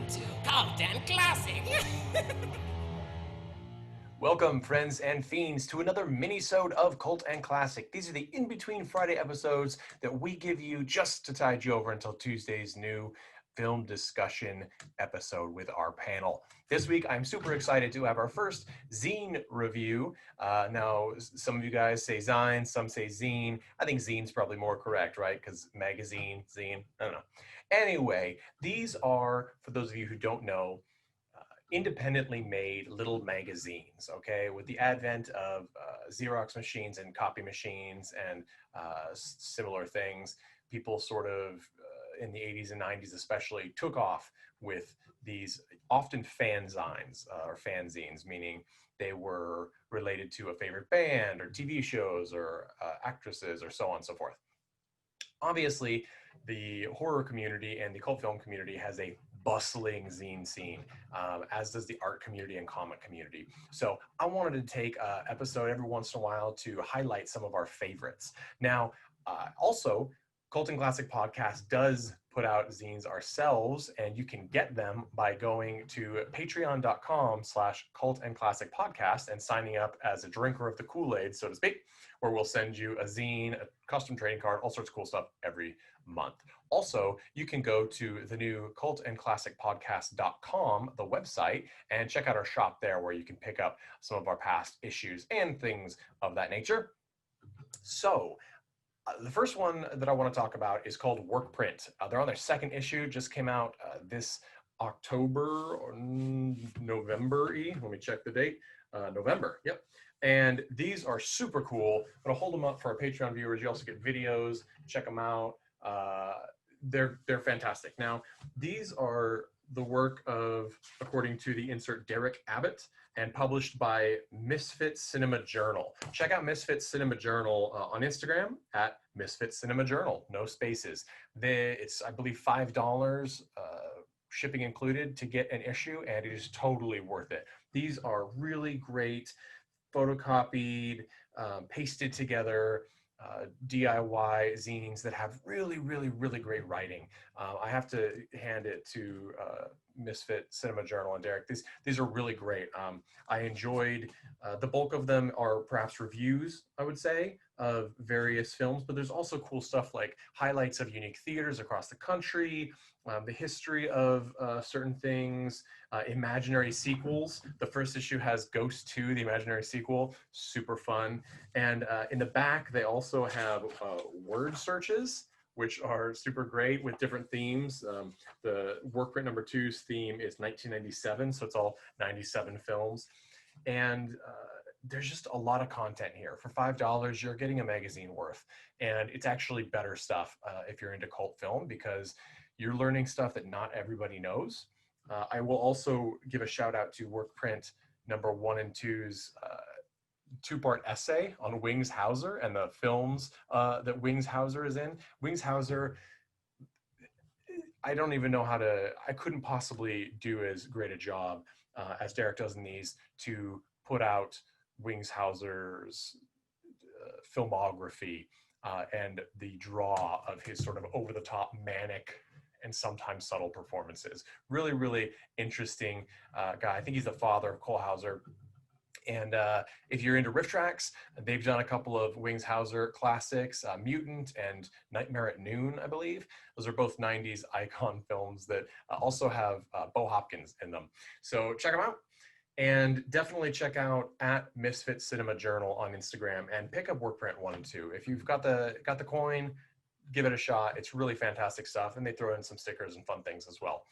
to Cult and Classic. Welcome, friends and fiends, to another mini-sode of Cult and Classic. These are the in-between Friday episodes that we give you just to tide you over until Tuesday's new film discussion episode with our panel. This week, I'm super excited to have our first zine review. Now, some of you guys say zine, some say zine. I think zine's probably more correct, right? Because magazine, zine, I don't know. Anyway, these are, for those of you who don't know, independently made little magazines, okay? With the advent of Xerox machines and copy machines and similar things, people sort of, in the 80s and 90s especially, took off with these often fanzines or fanzines, meaning they were related to a favorite band or TV shows or actresses or so on and so forth. Obviously, the horror community and the cult film community has a bustling zine scene, as does the art community and comic community. So I wanted to take an episode every once in a while to highlight some of our favorites. Now, also, Cult and Classic Podcast does put out zines ourselves, and you can get them by going to patreon.com/cult and classic podcast and signing up as a drinker of the Kool-Aid, so to speak, where we'll send you a zine, a custom trading card, all sorts of cool stuff every month. Also, you can go to the new cultandclassicpodcast.com, the website, and check out our shop there where you can pick up some of our past issues and things of that nature. So, the first one that I want to talk about is called WORKPRINT. They're on their second issue, just came out this October or November-y. Let me check the date. November, yep. And these are super cool. I'm gonna hold them up for our Patreon viewers. You also get videos, check them out. They're fantastic. Now, these are the work of, according to the insert, Derek Abbott, and published by Misfit Cinema Journal. Check out Misfit Cinema Journal on Instagram at Misfit Cinema Journal, no spaces. It's, I believe, $5 shipping included to get an issue, and it is totally worth it. These are really great, photocopied, pasted together, DIY zines that have really, really, really great writing. I have to hand it to Misfit Cinema Journal and Derek. These are really great. I enjoyed, the bulk of them are perhaps reviews, I would say, of various films, but there's also cool stuff like highlights of unique theaters across the country, the history of certain things, imaginary sequels. The first issue has Ghost 2, the imaginary sequel, super fun. And in the back, they also have word searches, which are super great with different themes. The WORKPRINT number 2's theme is 1997, so it's all 97 films. And there's just a lot of content here. For $5, you're getting a magazine worth. And it's actually better stuff if you're into cult film, because you're learning stuff that not everybody knows. I will also give a shout out to WORKPRINT number 1 and 2's two-part essay on Wings Hauser and the films that Wings Hauser is in. Wings Hauser, I don't even know I couldn't possibly do as great a job as Derek does in these to put out Wings Hauser's filmography and the draw of his sort of over-the-top manic and sometimes subtle performances. Really, really interesting guy. I think he's the father of Cole Hauser. And if you're into riff tracks, they've done a couple of Wings Hauser classics, Mutant and Nightmare at Noon, I believe. Those are both 90s icon films that also have Bo Hopkins in them. So check them out. And definitely check out at Misfit Cinema Journal on Instagram and pick up WORKPRINT 1 and 2. If you've got the coin, give it a shot. It's really fantastic stuff. And they throw in some stickers and fun things as well.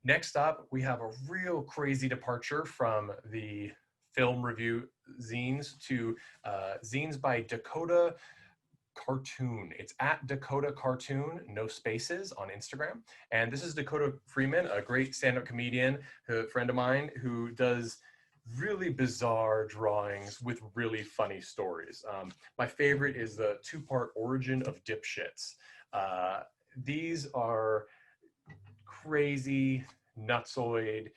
Next up, we have a real crazy departure from the film review zines to zines by Dakota Cartoon. It's at Dakota Cartoon, no spaces, on Instagram. And this is Dakota Freeman, a great stand-up comedian, a friend of mine, who does really bizarre drawings with really funny stories. My favorite is the two-part Origin of Dipshits. These are crazy, nutsoid,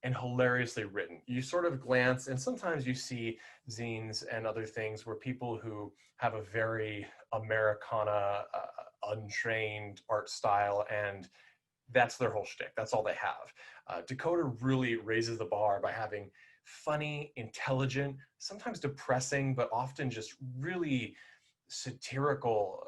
and hilariously written. You sort of glance, and sometimes you see zines and other things where people who have a very Americana, untrained art style and that's their whole shtick. That's all they have. Dakota really raises the bar by having funny, intelligent, sometimes depressing, but often just really satirical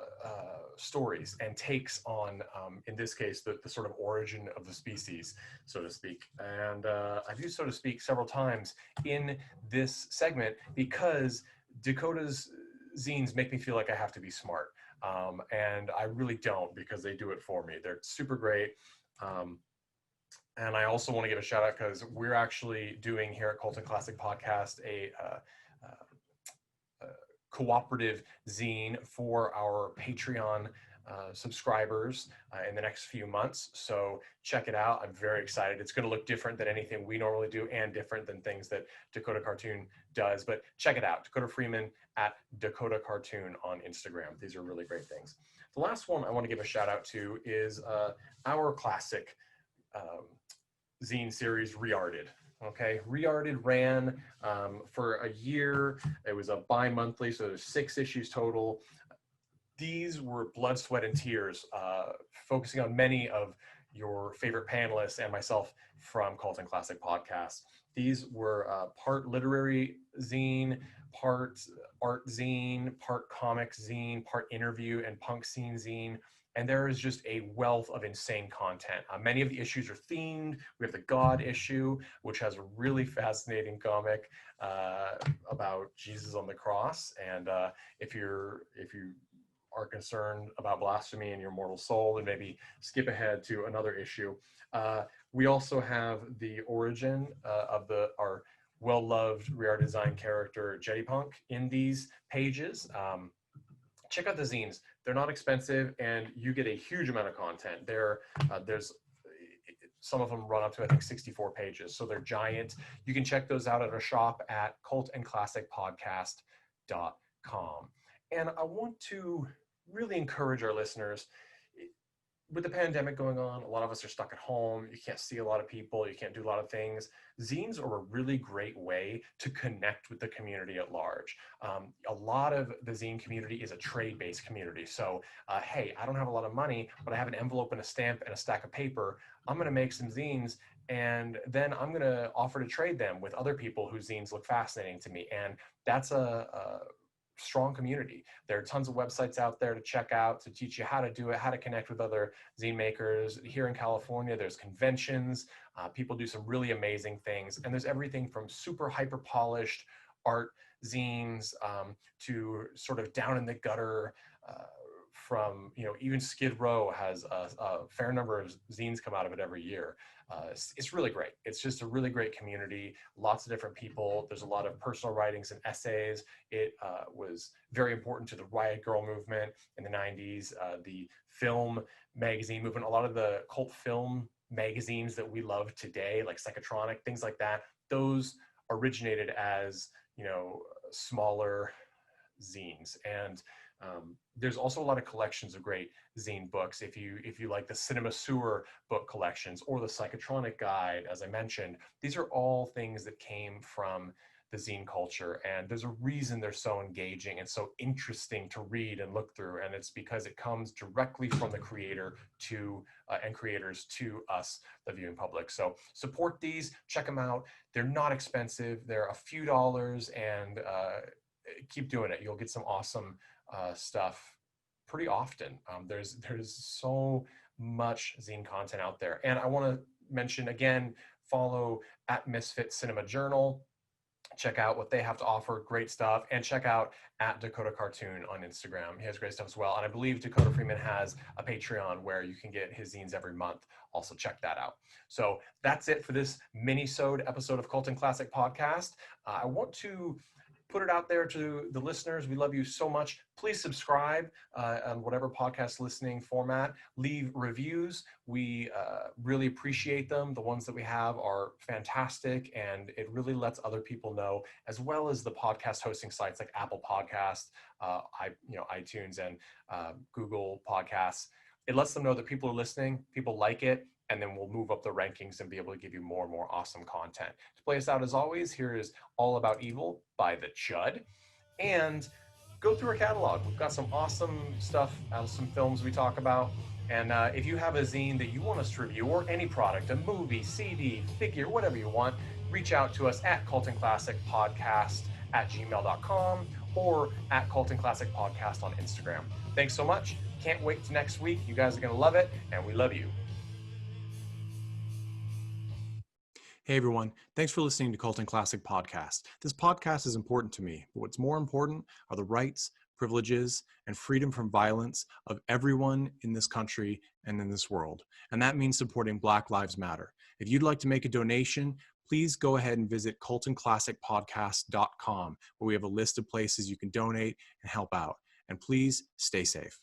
stories and takes on, in this case, the sort of origin of the species, so to speak. And I've used so to speak several times in this segment because Dakota's zines make me feel like I have to be smart. And I really don't, because they do it for me. They're super great. And I also want to give a shout out because we're actually doing here at Colton Classic Podcast a cooperative zine for our Patreon subscribers in the next few months. So check it out. I'm very excited. It's going to look different than anything we normally do and different than things that Dakota Cartoon does. But check it out. Dakota Freeman at Dakota Cartoon on Instagram. These are really great things. The last one I want to give a shout out to is our classic zine series, Reordered. Okay, Reordered ran for a year. It was a bi-monthly, so there's 6 issues total. These were blood, sweat, and tears, focusing on many of your favorite panelists and myself from Colton Classic Podcast. These were part literary zine, part art zine, part comic zine, part interview and punk scene zine. And there is just a wealth of insane content. Many of the issues are themed. We have the God issue, which has a really fascinating comic about Jesus on the cross. And if you are concerned about blasphemy in your mortal soul, then maybe skip ahead to another issue. We also have the origin of our well-loved Reordered design character Jetty Punk in these pages. Check out the zines. They're not expensive, and you get a huge amount of content. There's some of them run up to, I think, 64 pages, so they're giant. You can check those out at our shop at coltandclassicpodcast.com. And I want to really encourage our listeners. With the pandemic going on, a lot of us are stuck at home. You can't see a lot of people. You can't do a lot of things. Zines are a really great way to connect with the community at large. A lot of the zine community is a trade-based community. So, hey, I don't have a lot of money, but I have an envelope and a stamp and a stack of paper. I'm going to make some zines, and then I'm going to offer to trade them with other people whose zines look fascinating to me. And that's a strong community. There are tons of websites out there to check out to teach you how to do it, how to connect with other zine makers. Here in California, there's conventions. People do some really amazing things. And there's everything from super hyper polished art zines to sort of down in the gutter from, even Skid Row has a fair number of zines come out of it every year. It's really great. It's just a really great community, lots of different people. There's a lot of personal writings and essays. It was very important to the Riot Girl movement in the 90s, the film magazine movement, a lot of the cult film magazines that we love today, like Psychotronic, things like that. Those originated as, smaller zines. And there's also a lot of collections of great zine books. If you like the Cinema Sewer book collections or the Psychotronic Guide, as I mentioned, these are all things that came from the zine culture, and there's a reason they're so engaging and so interesting to read and look through, and it's because it comes directly from the creator to and creators to us, the viewing public. So support these, check them out. They're not expensive. They're a few dollars, and keep doing it. You'll get some awesome stuff pretty often. There's so much zine content out there. And I want to mention again, follow at Misfit Cinema Journal. Check out what they have to offer, great stuff. And check out at Dakota Cartoon on Instagram. He has great stuff as well. And I believe Dakota Freeman has a Patreon where you can get his zines every month. Also check that out. So that's it for this mini-sode episode of Colton Classic Podcast. I want to put it out there to the listeners. We love you so much. Please subscribe on whatever podcast listening format. Leave reviews. We really appreciate them. The ones that we have are fantastic, and it really lets other people know, as well as the podcast hosting sites like Apple Podcasts, iTunes, and Google Podcasts. It lets them know that people are listening, people like it, and then we'll move up the rankings and be able to give you more and more awesome content. To play us out, as always, here is All About Evil by The Chud. And go through our catalog. We've got some awesome stuff out of some films we talk about. And if you have a zine that you want us to review, or any product, a movie, CD, figure, whatever you want, reach out to us at cultandclassicpodcast@gmail.com or at cultandclassicpodcast on Instagram. Thanks so much. Can't wait to next week. You guys are going to love it, and we love you. Hey everyone, thanks for listening to Cult and Classic Podcast. This podcast is important to me, but what's more important are the rights, privileges, and freedom from violence of everyone in this country and in this world. And that means supporting Black Lives Matter. If you'd like to make a donation, please go ahead and visit cultandclassicpodcast.com, where we have a list of places you can donate and help out. And please stay safe.